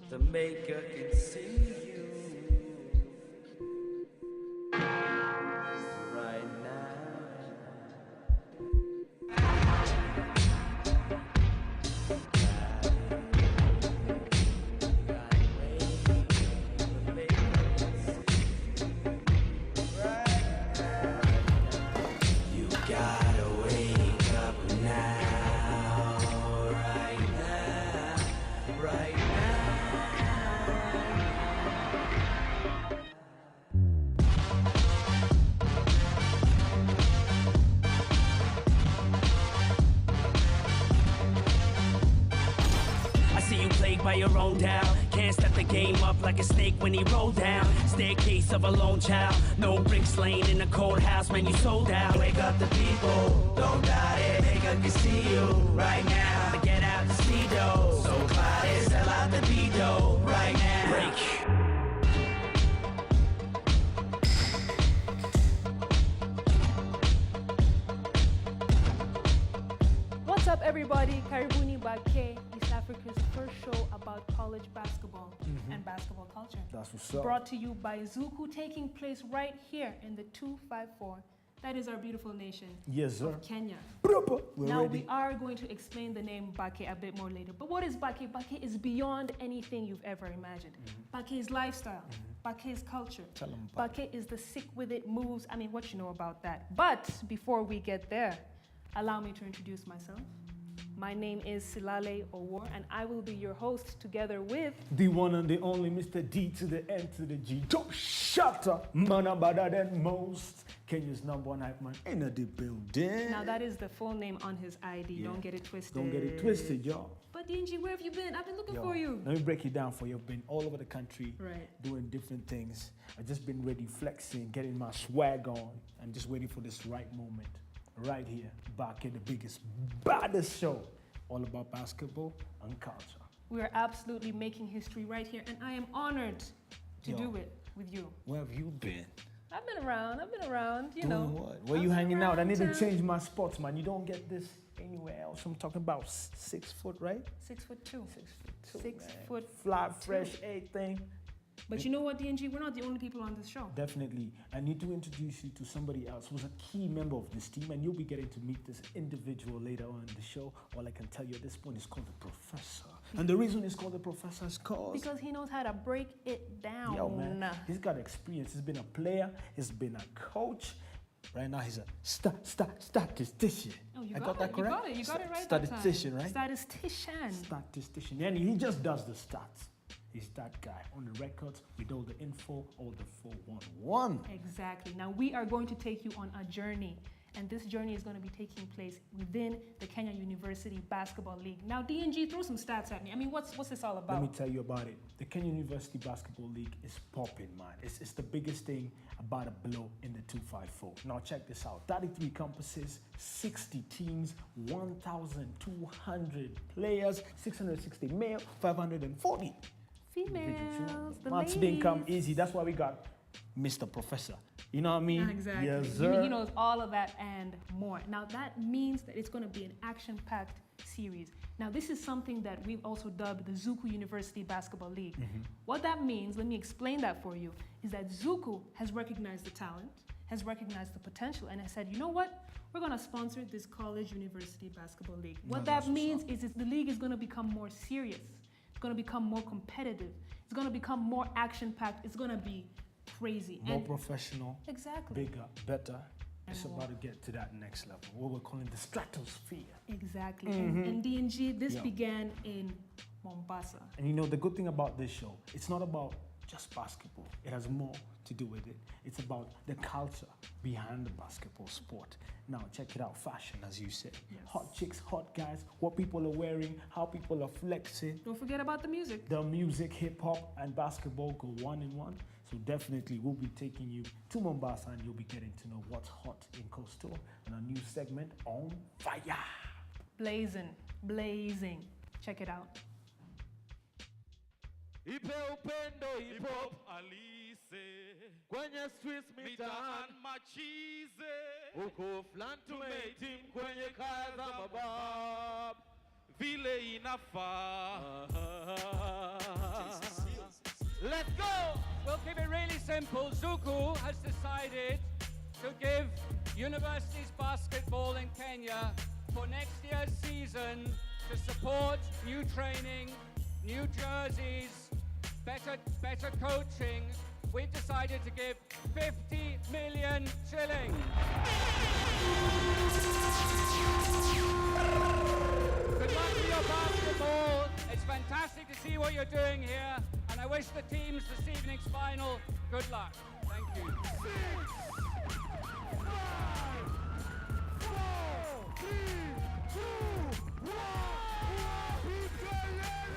The maker can see you right now. You gotta wake up now, right now, right now. I see you plagued by your own doubt. Can't step the game up like a snake when he rolled down. Staircase of a lone child. No bricks laying in a cold house, man, you sold out. Wake up the people, don't doubt it. Make up can see you right now. Get out the speedo, so clouded, sell out the bedo right now. Break. What's up, everybody? Karibuni BAQE, East Africa's first show about college basketball and basketball culture. That's what's up. Brought to you by Zuku, taking place right here in the 254. That is our beautiful nation Yes, sir. of Kenya. We're Now, ready. we are going to explain the name BAQE a bit more later. But what is BAQE? BAQE is beyond anything you've ever imagined. BAQE is lifestyle. BAQE is culture. Tell 'em BAQE is the sick with it moves. I mean, what you know about that. But before we get there, allow me to introduce myself. My name is Silale Owor, and I will be your host together with... The one and the only Mr. D to the N to the G. Don't shut up, man, I'm better than most. Kenya's #1 hype man in the building. Now, that is the full name on his ID. Yeah. Don't get it twisted. Don't get it twisted, y'all. But DNG, where have you been? I've been looking Yo, for you. Let me break it down for you. I've been all over the country, Right. doing different things. I've just been ready, flexing, getting my swag on, and just waiting for this right moment. Right here, back at the biggest, baddest show, all about basketball and culture. We are absolutely making history right here, and I am honored to Yo. do it with you. Where have you been? I've been around, you Doing know. what? Where I've you been hanging out? I around need to town. change my spots, man. You don't get this anywhere else. I'm talking about 6 foot, right? 6'2". 6'2". 6 man. foot Fly, two. fresh, everything. But you know what, DNG? We're not the only people on this show. Definitely. I need to introduce you to somebody else who's a key member of this team, and you'll be getting to meet this individual later on in the show. All I can tell you at this point is called the Professor. And the reason it's called the Professor is Because he knows how to break it down. yo, man, he's got experience. He's been a player. He's been a coach. Right now, he's a statistician. Oh, you I got that it. correct? You got it right that time. Statistician, right? Statistician. Statistician. And he just does the stats. He's that guy on the records with all the info, all the 411. Exactly. Now, we are going to take you on a journey. And this journey is going to be taking place within the Kenya University Basketball League. Now, DNG, throw some stats at me. I mean, what's this all about? Let me tell you about it. The Kenya University Basketball League is popping, man. It's the biggest thing about a blow in the 254. Now check this out. 33 campuses, 60 teams, 1,200 players, 660 male, 540 Females, the Maths ladies. didn't come easy. That's why we got Mr. Professor. You know what I mean? Exactly. Yes, He sir. knows all of that and more. Now, that means that it's going to be an action-packed series. Now, this is something that we've also dubbed the Zuku University Basketball League. What that means, let me explain that for you, is that Zuku has recognized the talent, has recognized the potential, and has said, you know what? We're going to sponsor this college university basketball league. What that's that what's means up. is the league is going to become more serious. It's going to become more competitive. It's going to become more action-packed. It's going to be crazy. More And professional, exactly. bigger, better. It's And about to get to that next level. What we're calling the stratosphere. Exactly. And DNG, this Yeah. began in Mombasa. And you know, the good thing about this show, it's not about just basketball. It has more to do with it. It's about the culture behind the basketball sport. Now, check it out. Fashion, as you said. Yes. Hot chicks, hot guys, what people are wearing, how people are flexing. Don't forget about the music. The music, hip hop, and basketball go one in one. So definitely we'll be taking you to Mombasa and you'll be getting to know what's hot in Coastal on a new segment on fire. Blazing. Check it out. Ipe upendo hip hop Alice kwenye streets mitaani mitaani machize huku flan tumetim kwenye kaya za mabab vile inafaa. Let's go! We'll keep it really simple. Zuku has decided to give universities basketball in Kenya for next year's season to support new training, new jerseys, better coaching. We've decided to give 50 million shillings. Good luck to your basketball. It's fantastic to see what you're doing here, and I wish the teams this evening's final good luck. Thank you.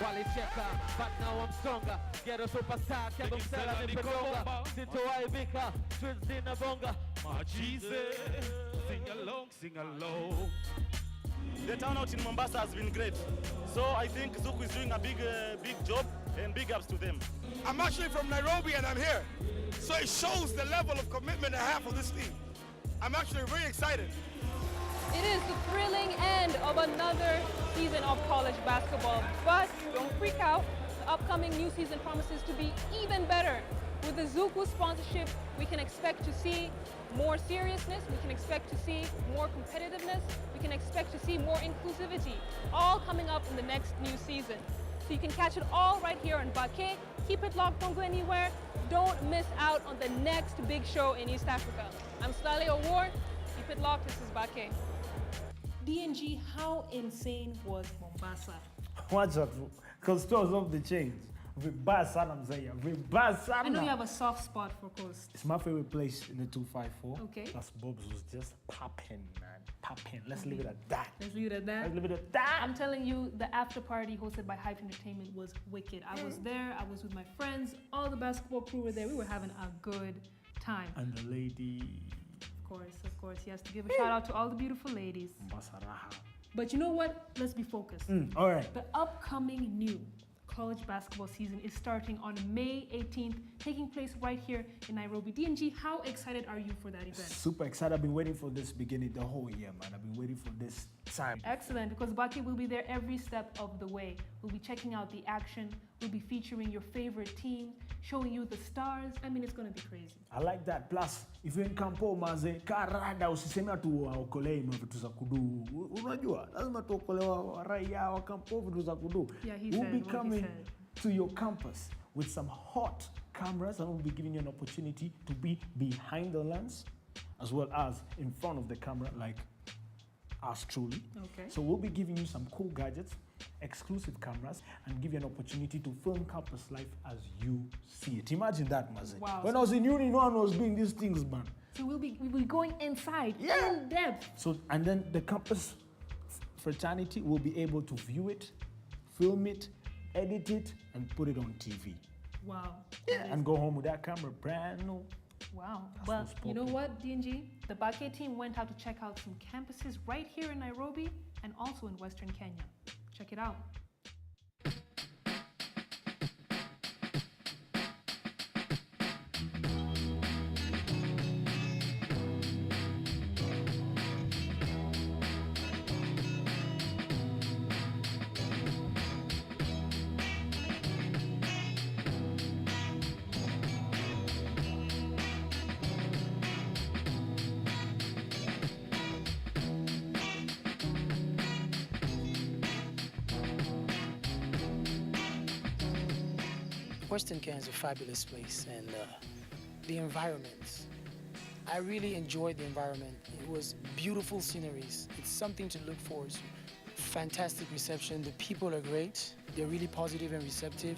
Walicheka, but now I'm stronger. Ghetto superstar, kendo msela nimegonga. Sitowaibika, twins dinabonga. My Jesus, sing along. The turnout in Mombasa has been great. So I think Zuku is doing a big job, and big ups to them. I'm actually from Nairobi and I'm here. So it shows the level of commitment I have for this team. I'm actually very excited. It is the thrilling end of another season of college basketball. But don't freak out. The upcoming new season promises to be even better. With the Zuku sponsorship, we can expect to see more seriousness, we can expect to see more competitiveness, we can expect to see more inclusivity, all coming up in the next new season. So you can catch it all right here on BAQE. Keep it locked, don't go anywhere. Don't miss out on the next big show in East Africa. I'm Slali Award. Keep it locked, this is BAQE. DNG, how insane was Mombasa? Watch out, because stores off the chains. Vibaya sana mzaya, vibaya sana. I know you have a soft spot for Coast. It's my favorite place in the 254. Okay. Plus Bob's was just popping, man. Popping. Let's leave it at that. Let's leave it at that. Let's leave it at that. I'm telling you, the after party hosted by Hype Entertainment was wicked. I was there, I was with my friends, all the basketball crew were there. We were having a good time. And the lady. Of course, he has to give a shout out to all the beautiful ladies. Mbasaraha. But you know what? Let's be focused. All right. The upcoming new college basketball season is starting on May 18th, taking place right here in Nairobi. DNG, how excited are you for that event? Super excited. I've been waiting for this beginning the whole year, man. I've been waiting for this time. Excellent, because BAQE will be there every step of the way. We'll be checking out the action. We'll be featuring your favorite team, showing you the stars. I mean, it's going to be crazy. I like that. Plus, if you're in Campo, maze, karada, usiseme tu waokolee vitu za kudu. Unajua, lazima tuokolewa raia wa Campo vitu za kudu. Yeah, he we'll said be what coming he said. to your campus with some hot cameras, and we'll be giving you an opportunity to be behind the lens as well as in front of the camera, like us truly. Okay. So we'll be giving you some cool gadgets, exclusive cameras, and give you an opportunity to film campus life as you see it. Imagine that, Maze. Wow. When I was in uni, no one was doing these things, man. So we'll be going inside, Yeah. in depth. So, and then the campus fraternity will be able to view it, film it, edit it, and put it on TV. Wow. Yeah. And go home with that camera brand new. Wow. That's Well, what's you know popping. what, DNG? The BAQE team went out to check out some campuses right here in Nairobi and also in Western Kenya. Check it out. Western Kenya is a fabulous place, and the environment. I really enjoyed the environment. It was beautiful sceneries. It's something to look forward to. Fantastic reception. The people are great. They're really positive and receptive.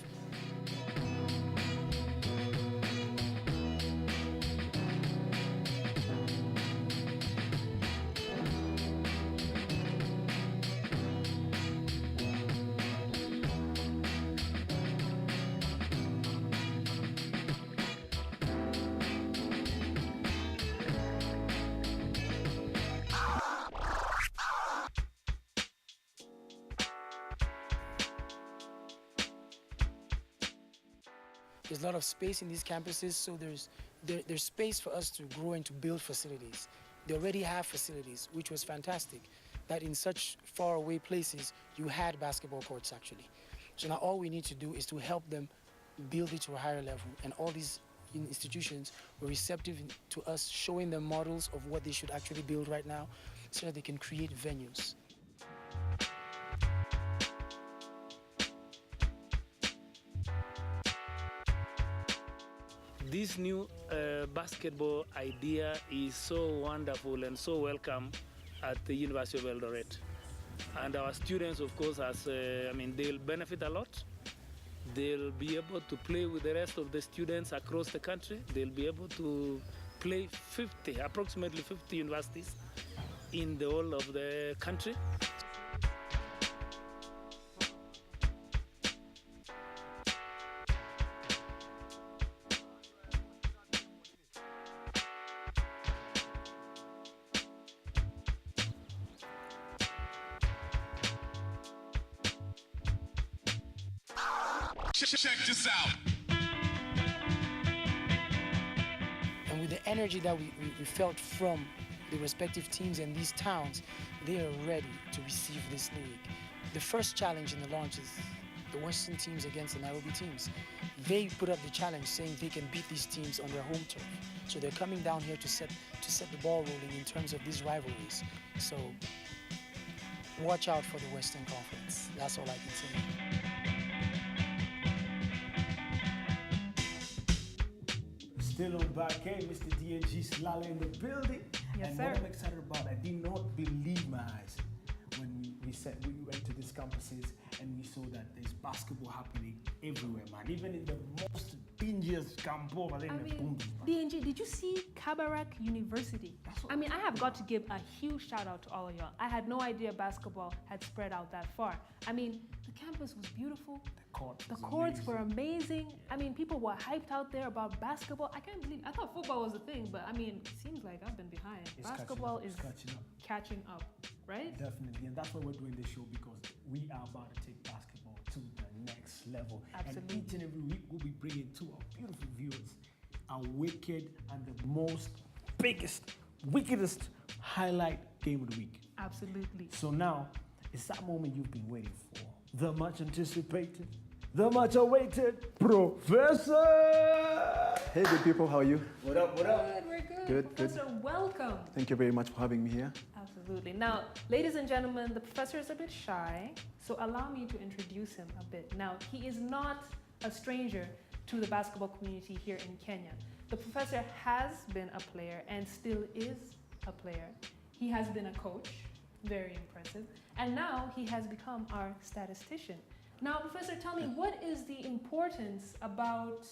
There's a lot of space in these campuses, so there's space for us to grow and to build facilities. They already have facilities, which was fantastic. that in such faraway places you had basketball courts actually. So now all we need to do is to help them build it to a higher level, and all these institutions were receptive to us showing them models of what they should actually build right now so that they can create venues. This new basketball idea is so wonderful and so welcome at the University of Eldoret. And our students, of course, they'll benefit a lot. They'll be able to play with the rest of the students across the country. They'll be able to play approximately 50 universities in the whole of the country. Check this out. And with the energy that we felt from the respective teams in these towns, they are ready to receive this league. The first challenge in the launch is the Western teams against the Nairobi teams. They put up the challenge saying they can beat these teams on their home turf. So they're coming down here to set the ball rolling in terms of these rivalries. So watch out for the Western Conference. That's all I can say. Still on BAQE, Mr. DNG Slala in the building. Yes, and sir. what I'm excited about, I did not believe my eyes when we went to these campuses and we saw that there's basketball happening everywhere, man. Even in the most dingiest campus. DNG, did you see Kabarak University? I mean, I have got to give a huge shout out to all of y'all. I had no idea basketball had spread out that far. I mean, the campus was beautiful. The courts were amazing. I mean, people were hyped out there about basketball. I can't believe, I thought football was a thing, but I mean, it seems like I've been behind. Basketball is catching up, right? Definitely, and that's why we're doing this show, because we are about to take basketball to the next level. Absolutely. And each and every week we'll be bringing to our beautiful viewers our wicked and the most wickedest highlight game of the week. Absolutely. So now, it's that moment you've been waiting for. The much anticipated, the much awaited Professor! Hey, good people, how are you? What up, what up? Good, we're good. Good, Professor, welcome. Thank you very much for having me here. Absolutely. Now, ladies and gentlemen, the professor is a bit shy, so allow me to introduce him a bit. Now, he is not a stranger to the basketball community here in Kenya. The professor has been a player and still is a player. He has been a coach, very impressive, and now he has become our statistician. Now, Professor, tell me, what is the importance about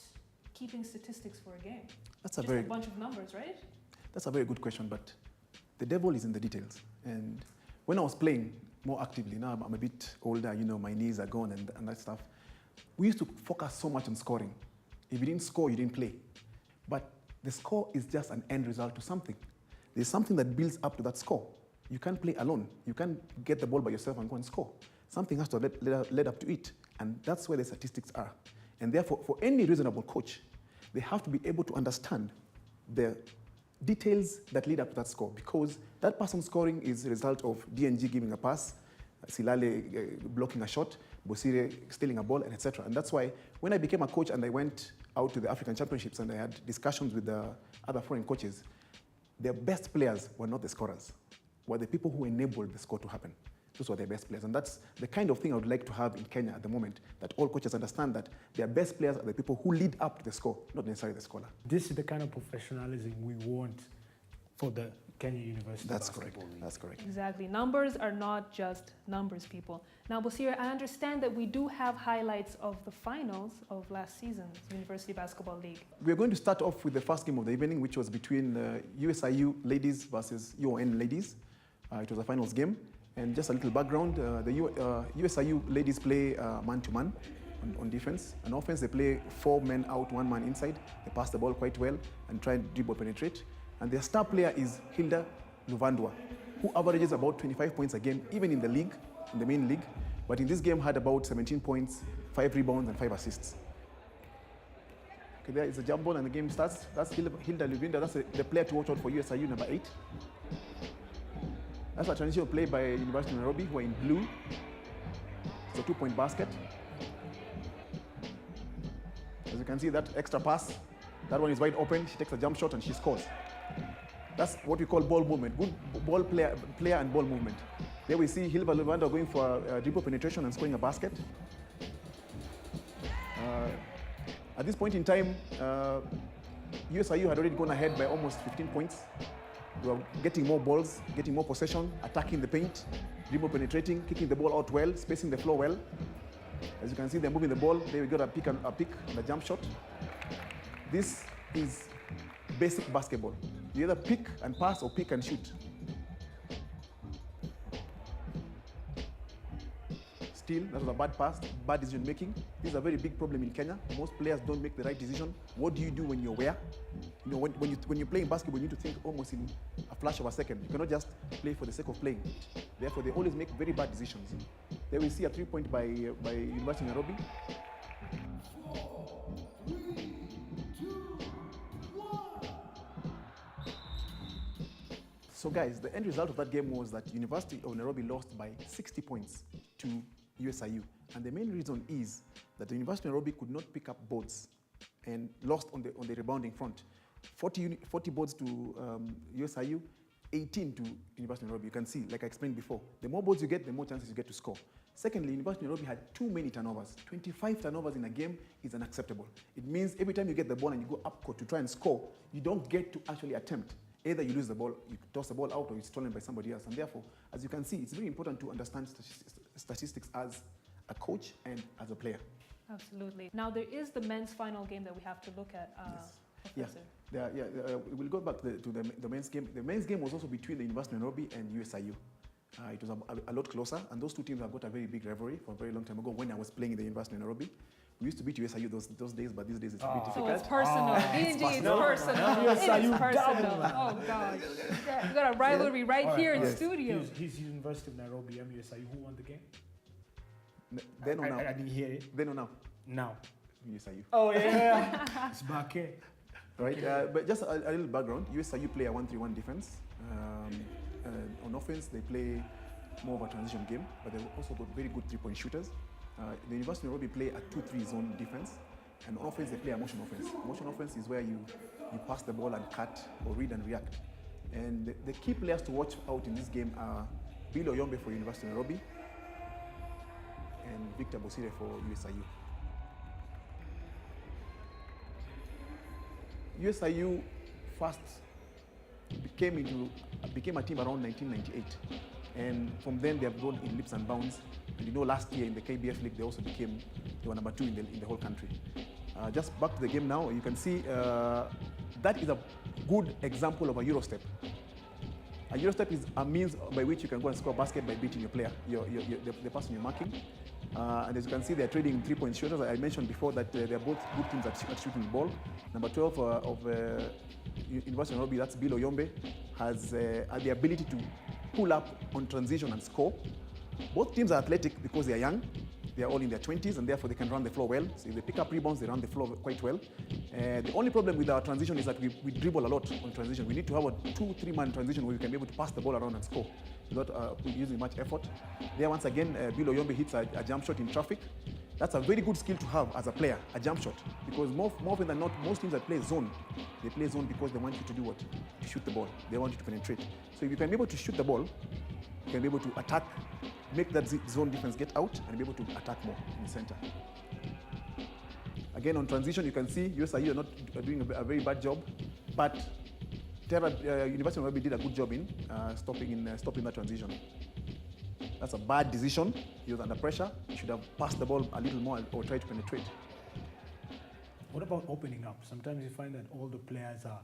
keeping statistics for a game? That's Just a bunch of numbers, right? That's a very good question, but the devil is in the details. And when I was playing more actively, now I'm a bit older, you know, my knees are gone and that stuff. We used to focus so much on scoring. If you didn't score, you didn't play. But the score is just an end result to something. There's something that builds up to that score. You can't play alone. You can't get the ball by yourself and go and score. Something has to lead up to it. And that's where the statistics are. And therefore, for any reasonable coach, they have to be able to understand the details that lead up to that score, because that person scoring is a result of DNG giving a pass, Silale blocking a shot, Bosire stealing a ball, and etc. And that's why when I became a coach and I went out to the African Championships and I had discussions with the other foreign coaches, their best players were not the scorers, were the people who enabled the score to happen. Those were their best players. And that's the kind of thing I would like to have in Kenya at the moment, that all coaches understand that their best players are the people who lead up to the score, not necessarily the scorer. This is the kind of professionalism we want for the Kenya University Basketball League. That's correct. Exactly. Numbers are not just numbers, people. Now, Bosire, I understand that we do have highlights of the finals of last season's University Basketball League. We're going to start off with the first game of the evening, which was between USIU ladies versus UON ladies. It was a finals game. And just a little background, the USIU ladies play man-to-man on defense. On offense, they play 4 men out, 1 man inside. They pass the ball quite well and try and dribble penetrate. And their star player is Hilda Luvandwa, who averages about 25 points a game, even in the league, in the main league. But in this game, had about 17 points, 5 rebounds, and 5 assists. Okay, there is a jump ball and the game starts. That's Hilda Luvandwa. That's the player to watch out for USIU, number 8. That's a transition play by University of Nairobi, who are in blue. It's a 2-point basket. As you can see, that extra pass, that one is wide open. She takes a jump shot and she scores. That's what we call ball movement, good ball player and ball movement. There we see Hilva Luvanda going for a dribble penetration and scoring a basket. At this point in time, USIU had already gone ahead by almost 15 points. They were getting more balls, getting more possession, attacking the paint, dribble penetrating, kicking the ball out well, spacing the floor well. As you can see, they're moving the ball. There we got a pick and a jump shot. This is basic basketball. You either pick and pass or pick and shoot. Still, that was a bad pass, bad decision making. This is a very big problem in Kenya. Most players don't make the right decision. What do you do when you're where? You know, when you're playing basketball, you need to think almost in a flash of a second. You cannot just play for the sake of playing. Therefore, they always make very bad decisions. There we see a 3-point by University of Nairobi. 4, 3, 2, 1. So guys, the end result of that game was that University of Nairobi lost by 60 points to USIU. And the main reason is that the University of Nairobi could not pick up boards and lost on the rebounding front. 40 boards to USIU, 18 to University of Nairobi. You can see, like I explained before, the more boards you get, the more chances you get to score. Secondly, University of Nairobi had too many turnovers. 25 turnovers in a game is unacceptable. It means every time you get the ball and you go up court to try and score, you don't get to actually attempt. Either you lose the ball, you toss the ball out, or it's stolen by somebody else. And therefore, as you can see, it's very important to understand statistics as a coach and as a player. Absolutely. Now, there is the men's final game that we have to look at, yes. Professor. We'll go back to the men's game. The men's game was also between the University of Nairobi and USIU. It was a lot closer, and those two teams have got a very big rivalry for a very long time ago when I was playing in the University of Nairobi. We used to beat USIU those days, but these days it's a bit difficult. So it's personal. It's personal. It is personal. Oh, God. We got a rivalry right here in the studio. He's University of Nairobi, I'm USIU. Who won the game? Then or now? I didn't hear it. Then or now? Now. USIU. Oh, yeah. It's BAQE. Right, but just a little background. USIU play a 1-3-1 defense. On offense, they play more of a transition game, but they've also got very good 3-point shooters. The University of Nairobi play a 2-3 zone defense, and on offense they play a motion offense. Motion offense is where you pass the ball and cut or read and react. And the key players to watch out in this game are Bill Oyombe for University of Nairobi and Victor Bosire for USIU. USIU first became a team around 1998, and from then they have gone in leaps and bounds. And you know, last year in the KBF League, they were number 2 in the whole country. Just back to the game now, you can see that is a good example of a Eurostep. A Eurostep is a means by which you can go and score a basket by beating your player, the person you're marking. And as you can see, they're trading 3-point shooters. I mentioned before that they're both good teams at shooting the ball. Number 12 of University of Nairobi, that's Bill Oyombe, has the ability to pull up on transition and score. Both teams are athletic because they are young. They are all in their 20s, and therefore they can run the floor well. So if they pick up rebounds, they run the floor quite well. The only problem with our transition is that we dribble a lot on transition. We need to have a 2-3-man transition where we can be able to pass the ball around and score without using much effort. There, once again, Bill Oyombe hits a jump shot in traffic. That's a very good skill to have as a player, a jump shot. Because more often than not, most teams that play zone, they play zone because they want you to do what? To shoot the ball. They want you to penetrate. So if you can be able to shoot the ball, you can be able to attack, make that zone defense get out, and be able to attack more in the center. Again, on transition, you can see USIU are not doing a very bad job, but University of Nairobi did a good job in stopping that transition. That's a bad decision. He was under pressure. He should have passed the ball a little more or tried to penetrate. What about opening up? Sometimes you find that all the players are,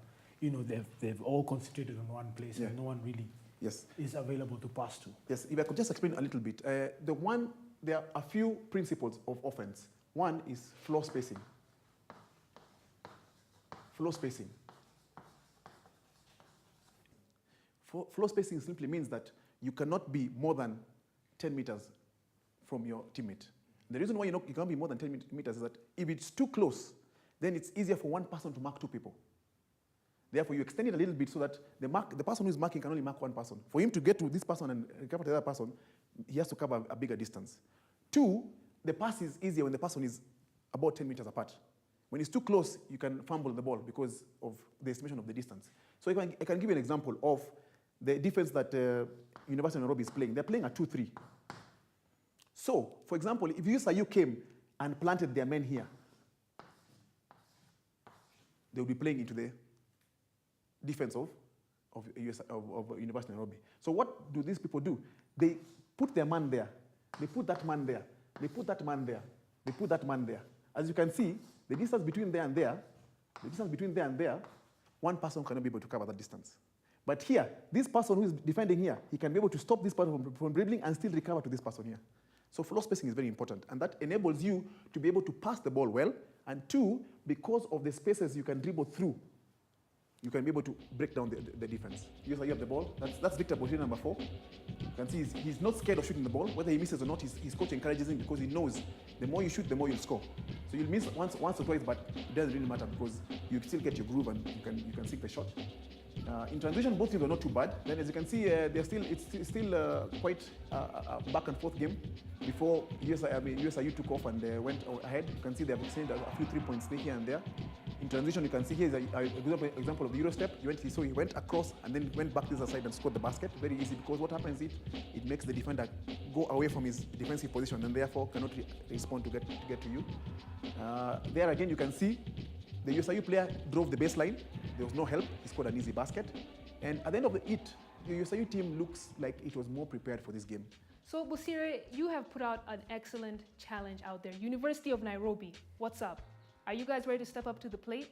they've all concentrated on one place and no one really is available to pass to. Yes, if I could just explain a little bit. There are a few principles of offense. One is floor spacing. Floor spacing. Floor spacing simply means that you cannot be more than 10 meters from your teammate. The reason why you can't be more than 10 meters is that if it's too close, then it's easier for one person to mark 2 people. Therefore, you extend it a little bit so that the person who is marking can only mark one person. For him to get to this person and recover to the other person, he has to cover a bigger distance. 2, the pass is easier when the person is about 10 meters apart. When it's too close, you can fumble the ball because of the estimation of the distance. So I can give you an example of the defense that University of Nairobi is playing. They're playing a 2-3. So, for example, if USIU came and planted their men here, they would be playing into the defense of University of Nairobi. So what do these people do? They put their man there. They put that man there. They put that man there. They put that man there. As you can see, the distance between there and there, one person cannot be able to cover that distance. But here, this person who is defending here, he can be able to stop this person from dribbling and still recover to this person here. So floor spacing is very important, and that enables you to be able to pass the ball well, and 2, because of the spaces you can dribble through, you can be able to break down the defense. You have the ball. That's Victor Boshin, number 4. You can see he's not scared of shooting the ball. Whether he misses or not, his coach encourages him because he knows the more you shoot, the more you'll score. So you'll miss once or twice, but it doesn't really matter because you still get your groove and you can sink the shot. In transition, both teams are not too bad. Then, as you can see, it's still quite a back and forth game. Before USIU took off and went ahead, you can see they have exchanged a few 3-point sneak here and there. In transition, you can see here is a good example of the Euro step. He went across and then went back this side and scored the basket. Very easy, because what happens is it makes the defender go away from his defensive position and therefore cannot respond to get to you. There again, you can see the USIU player drove the baseline. There was no help. He scored an easy basket. And at the end of it, the USIU team looks like it was more prepared for this game. So, Busire, you have put out an excellent challenge out there. University of Nairobi, what's up? Are you guys ready to step up to the plate?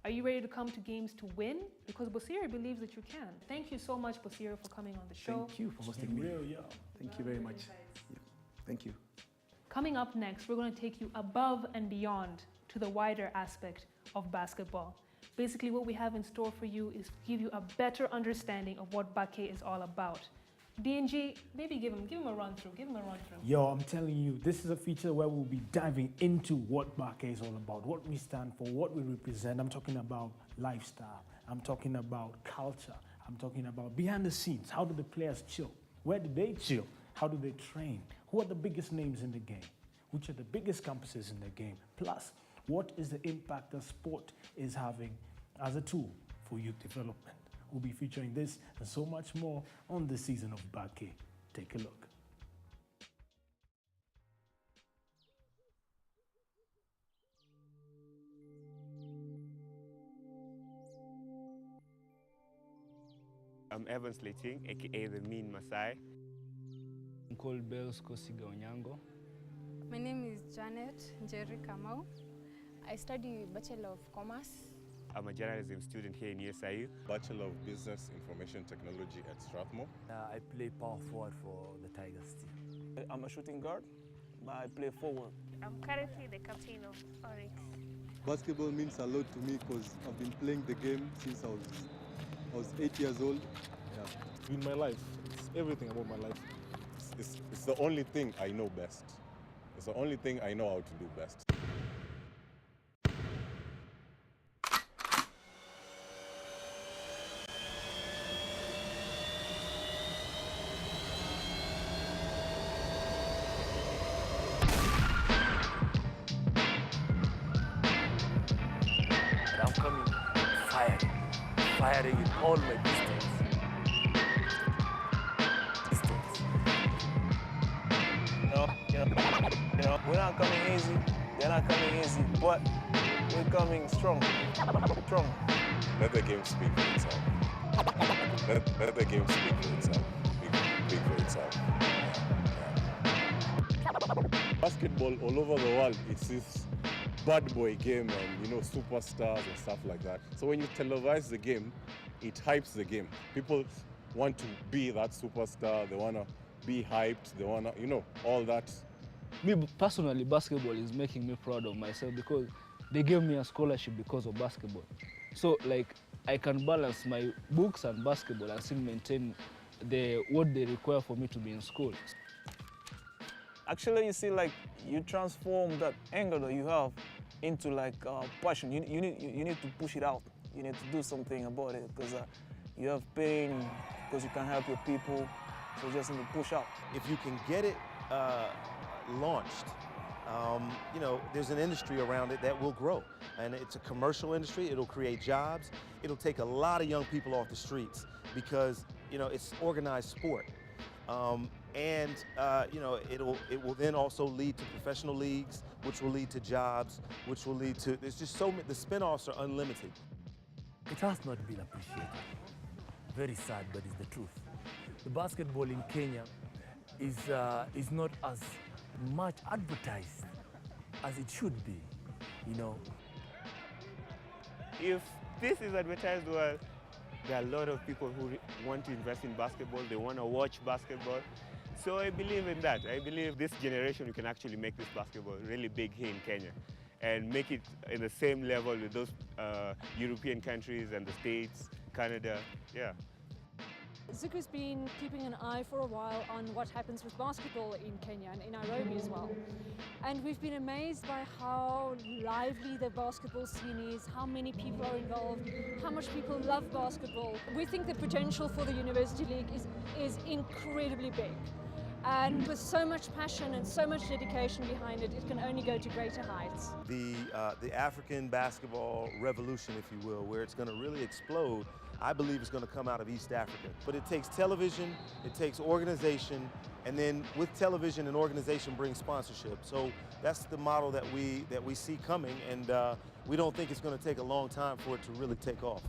Are you ready to come to games to win? Because Busire believes that you can. Thank you so much, Busire, for coming on the show. Thank you for hosting me. Thank you very much. Yeah. Thank you. Coming up next, we're going to take you above and beyond to the wider aspect of basketball. Basically, what we have in store for you is to give you a better understanding of what BAQE is all about. DNG, maybe give him a run through. Yo, I'm telling you, this is a feature where we'll be diving into what BAQE is all about, what we stand for, what we represent. I'm talking about lifestyle. I'm talking about culture. I'm talking about behind the scenes. How do the players chill? Where do they chill? How do they train? Who are the biggest names in the game? Which are the biggest campuses in the game? Plus, what is the impact that sport is having as a tool for youth development? We'll be featuring this and so much more on this season of BAQE. Take a look. I'm Evans Leting, aka the Mean Masai. I'm called Bells Kosiga Onyango. My name is Janet Njeri Kamau. I study Bachelor of Commerce. I'm a journalism student here in USIU. Bachelor of Business Information Technology at Strathmore. I play power forward for the Tigers team. I'm a shooting guard, but I play forward. I'm currently the captain of Oryx. Basketball means a lot to me because I've been playing the game since I was 8 years old. Yeah. In my life, it's everything about my life. It's the only thing I know best. It's the only thing I know how to do best. I'm coming firing in all my distance. We're not coming easy. They're not coming easy, but we're coming strong. Let the game speak for itself. Let the game speak for itself. Speak for itself. Yeah. Basketball all over the world, it's this bad boy game and superstars and stuff like that. So when you televise the game, it hypes the game. People want to be that superstar. They want to be hyped. They want to, all that. Me personally, basketball is making me proud of myself because they gave me a scholarship because of basketball. So I can balance my books and basketball and still maintain what they require for me to be in school. Actually, you see, you transform that anger that you have into passion. You need to push it out. you need to do something about it because you have pain, because you can help your people, so you just need to push out. If you can get it launched, you know, there's an industry around it that will grow. And it's a commercial industry, it'll create jobs, it'll take a lot of young people off the streets because, you know, it's organized sport. You know, it will then also lead to professional leagues, which will lead to jobs, which will lead to, there's just so many, the spin-offs are unlimited. It has not been appreciated. Very sad, but it's the truth. The basketball in Kenya is not as much advertised as it should be, you know. If this is advertised well, there are a lot of people who want to invest in basketball, they want to watch basketball. So I believe in that. I believe this generation we can actually make this basketball really big here in Kenya and make it in the same level with those European countries and the States, Canada, yeah. Zuku's been keeping an eye for a while on what happens with basketball in Kenya and in Nairobi as well. And we've been amazed by how lively the basketball scene is, how many people are involved, how much people love basketball. We think the potential for the University League is incredibly big. And with so much passion and so much dedication behind it, it can only go to greater heights. The African basketball revolution, if you will, where it's going to really explode, I believe is going to come out of East Africa. But it takes television, it takes organization, and then with television and organization brings sponsorship. So that's the model that we see coming, and we don't think it's going to take a long time for it to really take off.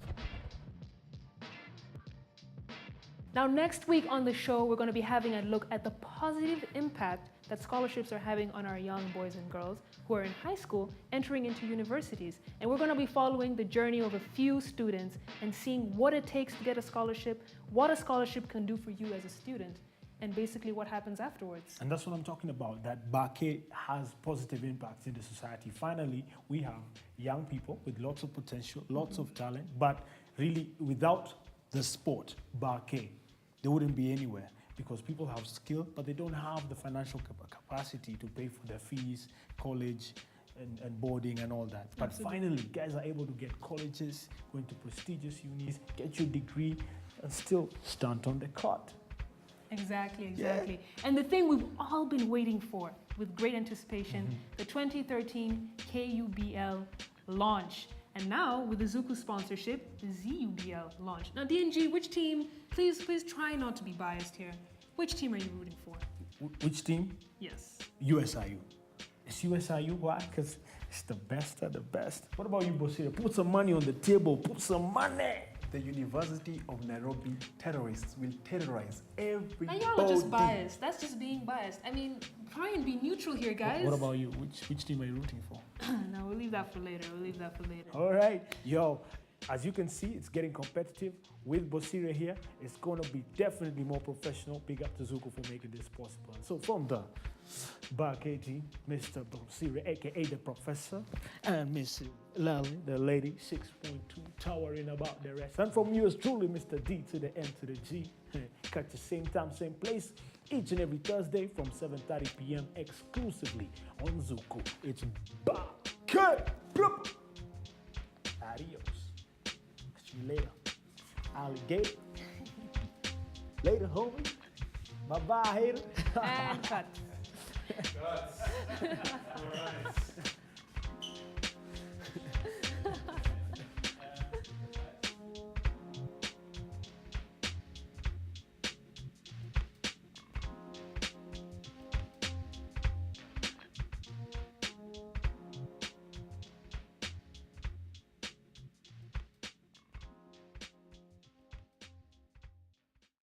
Now, next week on the show, we're going to be having a look at the positive impact that scholarships are having on our young boys and girls who are in high school entering into universities. And we're going to be following the journey of a few students and seeing what it takes to get a scholarship, what a scholarship can do for you as a student, and basically what happens afterwards. And that's what I'm talking about, that BAQE has positive impacts in the society. Finally, we have young people with lots of potential, lots of talent, but really without the sport, BAQE, they wouldn't be anywhere because people have skill, but they don't have the financial capacity to pay for their fees, college, and boarding and all that. But finally, guys are able to get colleges, go into prestigious unis, get your degree, and still stand on the court. Exactly. Yeah. And the thing we've all been waiting for with great anticipation, the 2013 KUBL launch. And now, with the Zuku sponsorship, the ZUBL launch. Now, DNG, which team, please try not to be biased here. Which team are you rooting for? Which team? Yes. USIU. It's USIU, why? Because it's the best of the best. What about you, Bosira? Put some money on the table, put some money. The University of Nairobi terrorists will terrorize everybody. And y'all are just biased. That's just being biased. I mean, try and be neutral here, guys. What about you? Which team are you rooting for? No, we'll leave that for later. All right. Yo, as you can see, it's getting competitive. With Bosira here, it's going to be definitely more professional. Big up to Zuko for making this possible. So from the BAQE team, Mr. Bosira, a.k.a. the professor, and Miss Lally, the lady, 6'2", towering about the rest. And from yours truly, Mr. D to the M to the G. Catch the same time, same place, each and every Thursday from 7:30 p.m. exclusively on Zuko. It's BAQE. Adios. See you later. Alligator. Later, homie. Bye-bye, hater. And cut. All right.